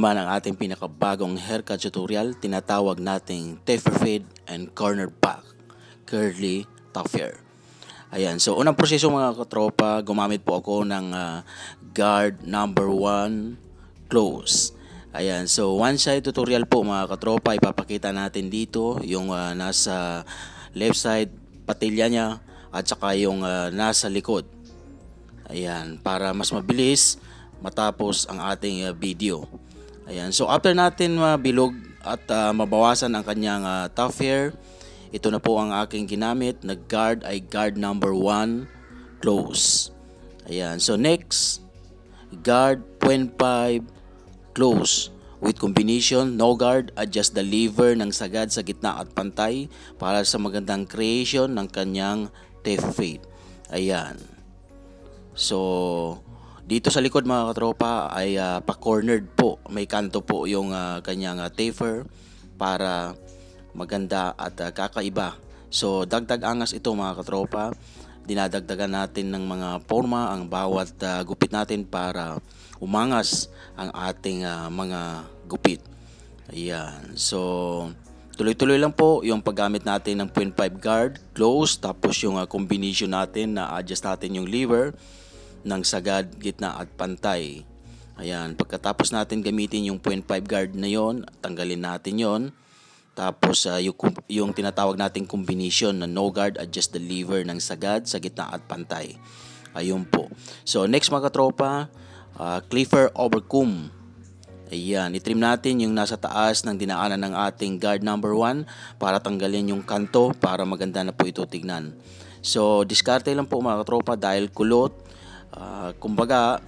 naman ang ating pinakabagong haircut tutorial, tinatawag nating taper fade and corner back, curly top hair. Ayan, so unang proseso mga katropa, gumamit po ako ng guard number 1 close. Ayan, so one side tutorial po mga katropa, ipapakita natin dito yung nasa left side patilya niya at saka yung nasa likod. Ayan, para mas mabilis matapos ang ating video. Ayan, so after natin mabilog at mabawasan ang kanyang top hair, ito na po ang aking ginamit na guard ay guard number 1 close. Ayan, so next, guard 0.5 close with combination no guard, adjust the lever ng sagad sa gitna at pantay para sa magandang creation ng kanyang taper fade. Ayan. So dito sa likod mga katropa ay pa-cornered po. May kanto po yung kanyang taper para maganda at kakaiba. So dagdag angas ito mga katropa. Dinadagdagan natin ng mga forma ang bawat gupit natin para umangas ang ating mga gupit. Ayan. So tuloy-tuloy lang po yung paggamit natin ng 0.5 guard close, tapos yung combination natin na adjust natin yung lever ng sagad, gitna at pantay. Ayan, pagkatapos natin gamitin yung 0.5 guard na yon, tanggalin natin yon. Tapos yung tinatawag nating combination na no guard, adjust the lever ng sagad sa gitna at pantay. Ayun po. So next mga katropa, clipper over comb. Ayan, itrim natin yung nasa taas ng dinaanan ng ating guard number 1 para tanggalin yung kanto para maganda na po ito tignan. So diskarte lang po mga katropa dahil kulot. Kumbaga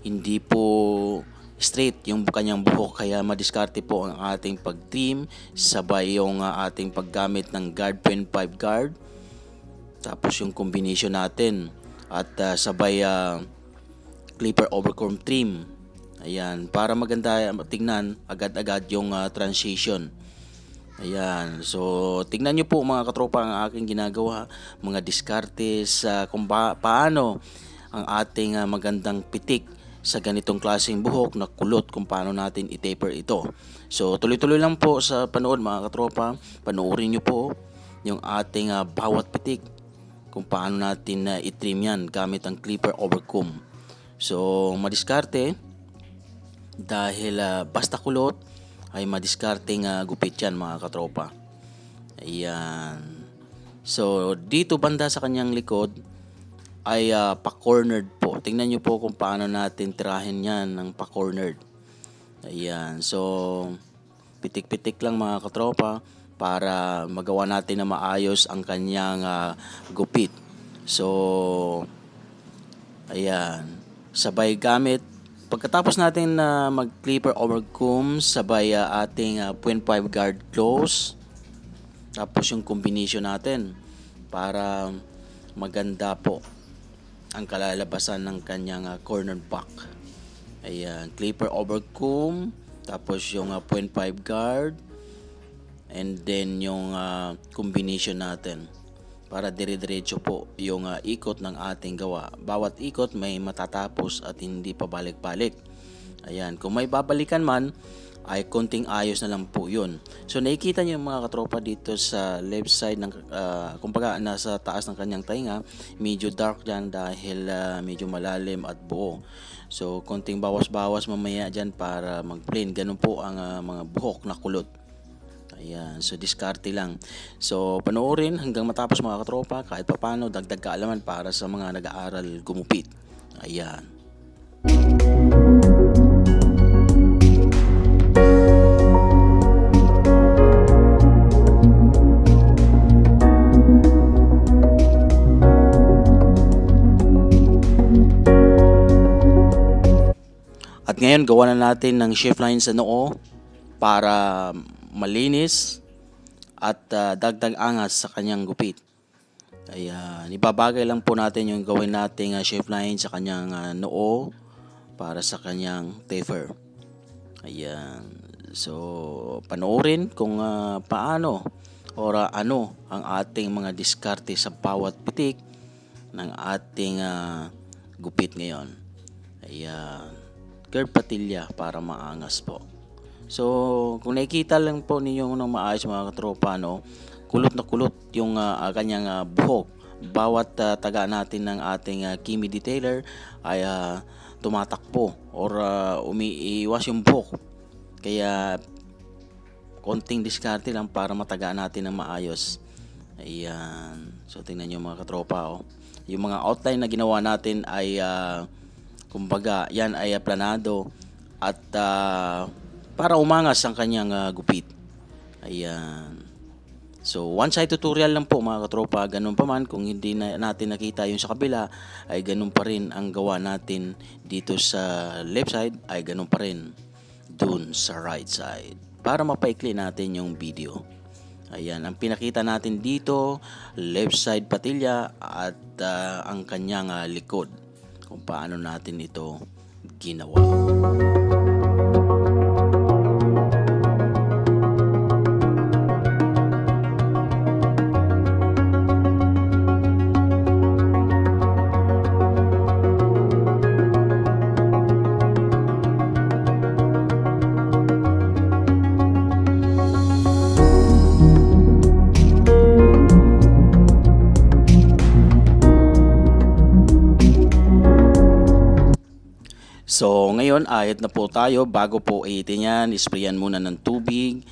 hindi po straight yung kanyang buhok, kaya madiskarte po ang ating pag-trim sabay yung ating paggamit ng guard 0.5 guard, tapos yung combination natin at sabay clipper over comb trim. Ayan, para maganda tingnan agad-agad yung transition. Ayan, so tingnan nyo po mga katropa ang aking ginagawa, mga diskarte sa kung paano ang ating magandang pitik sa ganitong klaseng buhok na kulot, kung paano natin i-taper ito. So tuloy-tuloy lang po sa panood mga katropa, panoorin nyo po yung ating bawat pitik, kung paano natin i-trim yan gamit ang clipper over comb. So madiskarte dahil basta kulot ay madiskarting gupit yan mga katropa. Ayan. So dito banda sa kanyang likod ay pa-cornered po. Tingnan nyo po kung paano natin tirahin yan ng pa-cornered. Ayan. So pitik-pitik lang mga katropa para magawa natin na maayos ang kanyang gupit. So ayan. Sabay gamit. Pagkatapos natin mag-clipper over comb, sabay ating 0.5 guard close. Tapos yung combination natin para maganda po ang kalalabasan ng kanyang corner back. Ayan, clipper over comb, tapos yung 0.5 guard, and then yung combination natin para dire-diretso po yung ikot ng ating gawa. Bawat ikot may matatapos at hindi pabalik-balik. Ayan, kung may babalikan man ay konting ayos na lang po yun. So nakikita nyo mga katropa dito sa left side ng kumbaga nasa taas ng kanyang tainga, medyo dark dyan dahil medyo malalim at buo. So konting bawas-bawas mamaya dyan para mag-blend. Ganun po ang mga buhok na kulot. Ayan, so diskarte lang. So panoorin hanggang matapos mga katropa, kahit papano dagdag kaalaman para sa mga nag-aaral gumupit. Ayan. At ngayon gawa na natin ng shift line sa noo para malinis at dagdag angas sa kanyang gupit. Ayan, ibabagay lang po natin yung gawin nating shape line sa kanyang noo para sa kanyang taper. Ayan, so panoorin kung paano o ano ang ating mga diskarte sa bawat pitik ng ating gupit ngayon. Ayan, curved patilya para maangas po. So, kung nakikita lang po ninyo ng maayos mga katropa, no, kulot na kulot yung kanyang buhok. Bawat taga natin ng ating Kimi detailer ay tumatakbo or umiiwas yung buhok. Kaya konting diskarte lang para matagaan natin ng maayos. Ayan. So, tingnan nyo mga katropa. Yung mga outline na ginawa natin ay kumbaga, yan ay planado at para umangas ang kanyang gupit. Ayan. So, one-side tutorial lang po mga katropa. Ganun pa man, kung hindi natin nakita yung sa kabila, ay ganun pa rin ang gawa natin dito sa left side, ay ganun pa rin dun sa right side. Para mapaikli natin yung video. Ayan, ang pinakita natin dito, left side patilya at ang kanyang likod. Kung paano natin ito ginawa. So, ngayon, ayat na po tayo. Bago po iitin yan, isprayan muna ng tubig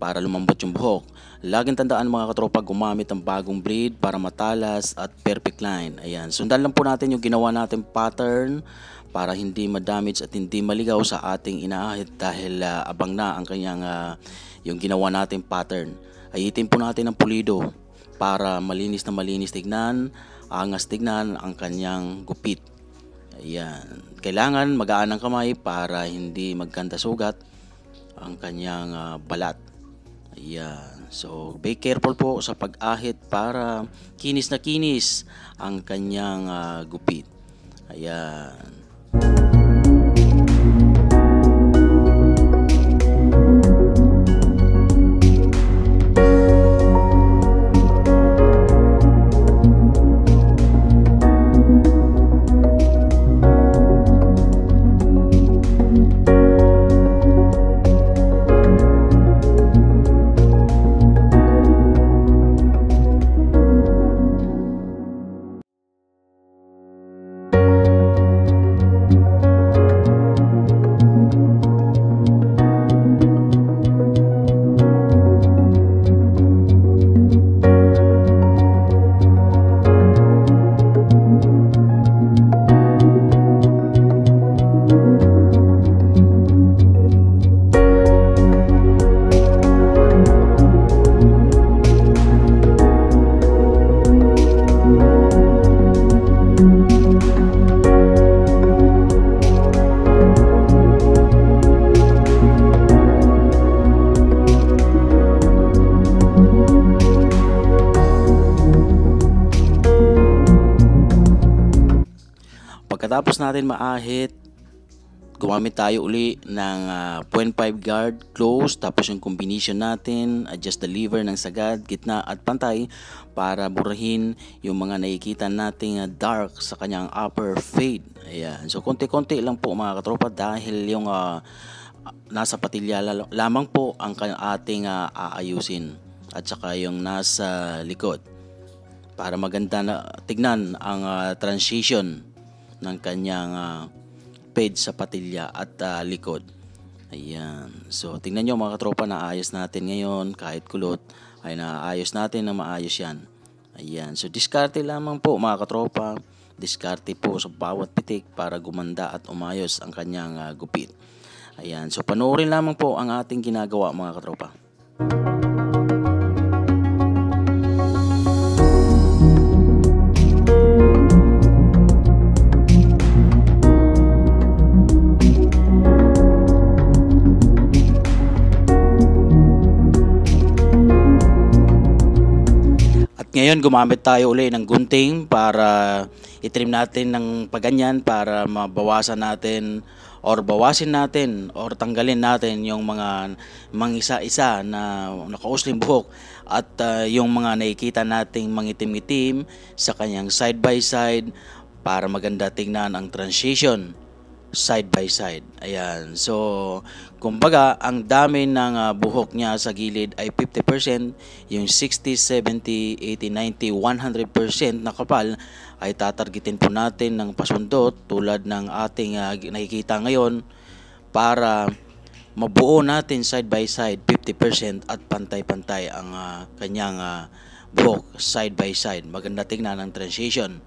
para lumambot yung buhok. Laging tandaan mga katropa, gumamit ng bagong blade para matalas at perfect line. Ayan, sundan lang po natin yung ginawa natin pattern para hindi ma-damage at hindi maligaw sa ating inaahit dahil abang na ang kanyang yung ginawa natin pattern. Ayitin po natin ng pulido para malinis na malinis tignan, angas tignan ang kanyang gupit. Ayan. Kailangan magaan ang kamay para hindi magkanta sugat ang kanyang balat. Ayan. So, be careful po sa pag-ahit para kinis na kinis ang kanyang gupit. Ayan. Pagkatapos natin maahit, gumamit tayo uli ng 0.5 guard close, tapos yung combination natin, adjust the lever ng sagad, gitna at pantay para burahin yung mga nakikita nating dark sa kanyang upper fade. Ayan. So konti-konti lang po mga katropa dahil yung nasa patilya lamang po ang ating aayusin at saka yung nasa likod para maganda na tignan ang transition ng kanyang fade sa patilya at likod. Ayan. So, tingnan nyo mga katropa, naayos natin ngayon. Kahit kulot, ay naayos natin na maayos yan. Ayan. So, diskarte lamang po mga katropa. Diskarte po sa bawat pitik para gumanda at umayos ang kanyang gupit. Ayan. So, panoorin lamang po ang ating ginagawa mga katropa. Ngayon gumamit tayo uli ng gunting para itrim natin ng paganyan para mabawasan natin or bawasin natin or tanggalin natin yung mga mangisa-isa na nakausling buhok at yung mga nakikita nating mangitim-itim sa kanyang side by side para maganda tingnan ang transition side by side. Ayan. So, kumbaga, ang dami ng buhok niya sa gilid ay 50%, yung 60, 70, 80, 90, 100% na kapal ay tatargetin po natin ng pasundot tulad ng ating nakikita ngayon para mabuo natin side by side 50% at pantay-pantay ang kanyang buhok side by side. Maganda tingnan ng transition.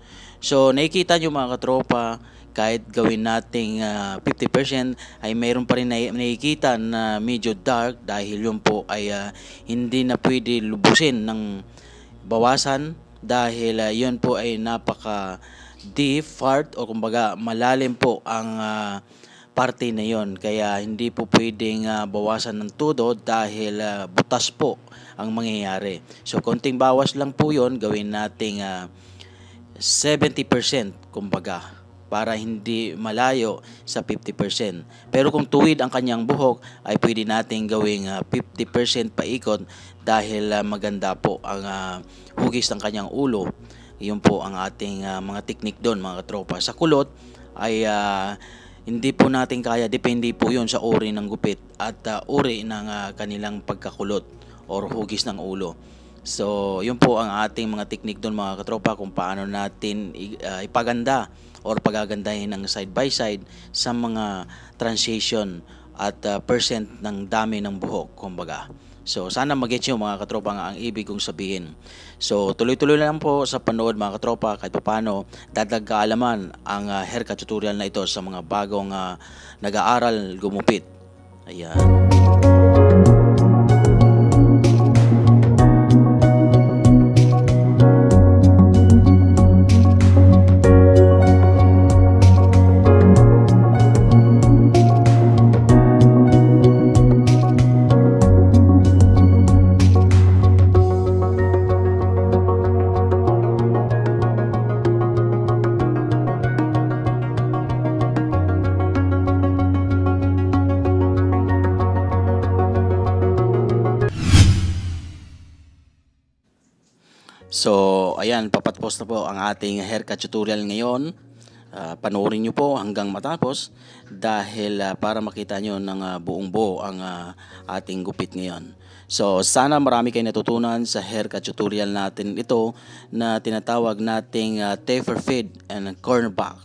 So, nakikita nyo mga katropa, kahit gawin nating 50% ay mayroon pa rin nakikita na medyo dark dahil yun po ay hindi na pwede lubusin ng bawasan dahil yun po ay napaka deep part o kumbaga malalim po ang parte na yon, kaya hindi po pwedeng bawasan ng todo dahil butas po ang mangyayari. So konting bawas lang po yon, gawin nating 70% kumbaga para hindi malayo sa 50%. Pero kung tuwid ang kanyang buhok ay pwede nating gawing 50% paikot dahil maganda po ang hugis ng kanyang ulo. Yun po ang ating mga teknik doon mga katropa. Sa kulot ay hindi po natin kaya, depende po yun sa uri ng gupit at uri ng kanilang pagkakulot or hugis ng ulo. So, yun po ang ating mga teknik doon mga katropa kung paano natin ipaganda or pagagandahin ng side by side sa mga transition at percent ng dami ng buhok kumbaga. So, sana mag-gets nyo mga katropa ang ibig kong sabihin. So, tuloy-tuloy lang po sa panood mga katropa kahit paano dadag kaalaman ang haircut tutorial na ito sa mga bagong nag-aaral gumupit. Ayan. So, ayan, papatapos na po ang ating haircut tutorial ngayon. Panoorin nyo po hanggang matapos dahil para makita nyo ng buong buo ang ating gupit ngayon. So, sana marami kayo natutunan sa haircut tutorial natin ito na tinatawag nating taper fade and cornerback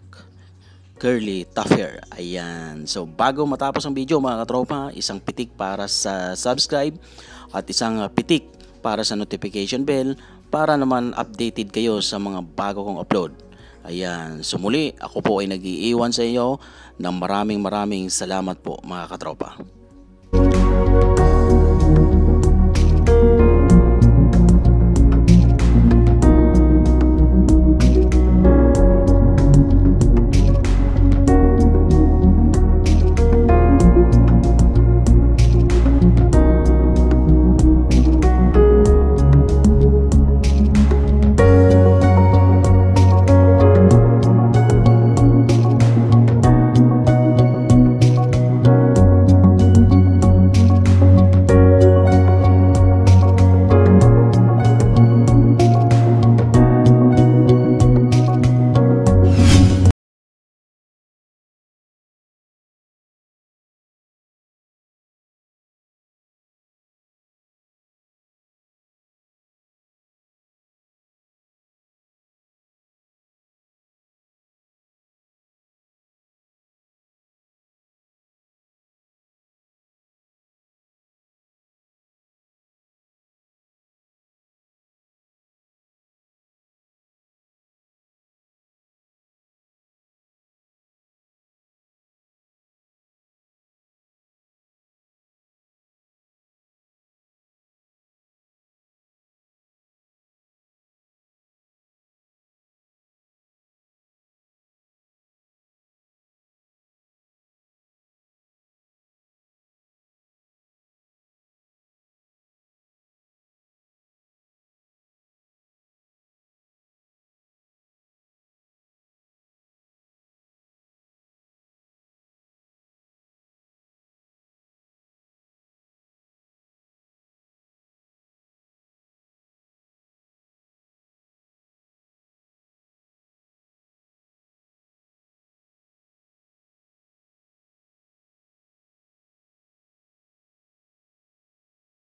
curly tough hair. Ayan. So, bago matapos ang video mga katropa, isang pitik para sa subscribe at isang pitik para sa notification bell para naman updated kayo sa mga bago kong upload. Ayan, so muli ako po ay nag-iiwan sa inyo ng maraming salamat po mga katropa.